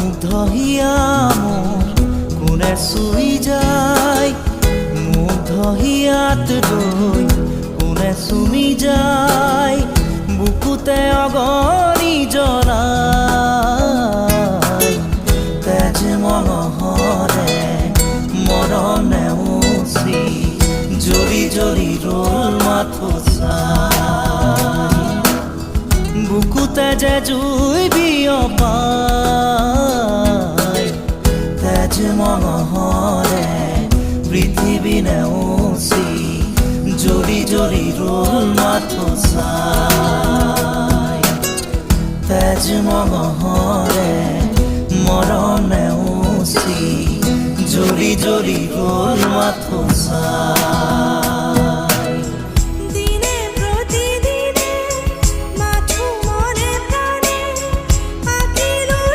মুগ্ধ হিয়া মোৰ কোনে চুই যায়, মুগ্ধ হিয়াত লৈ কোনে চুমি যায়, বুকুতে অগণি জ্বলাই। তেজ মনোহৰে মৰম নেওচি জ্বলি জ্বলি ৰল মাথো চাই, বুকুতে যে জুই বিয়পাই। তেজ মনোহৰে পৃথিৱী নেওচি জ্বলি জ্বলি ৰল মাথো চাই। তেজ মনোহৰে মৰম নেওচি জ্বলি জ্বলি ৰল মাথো চাই।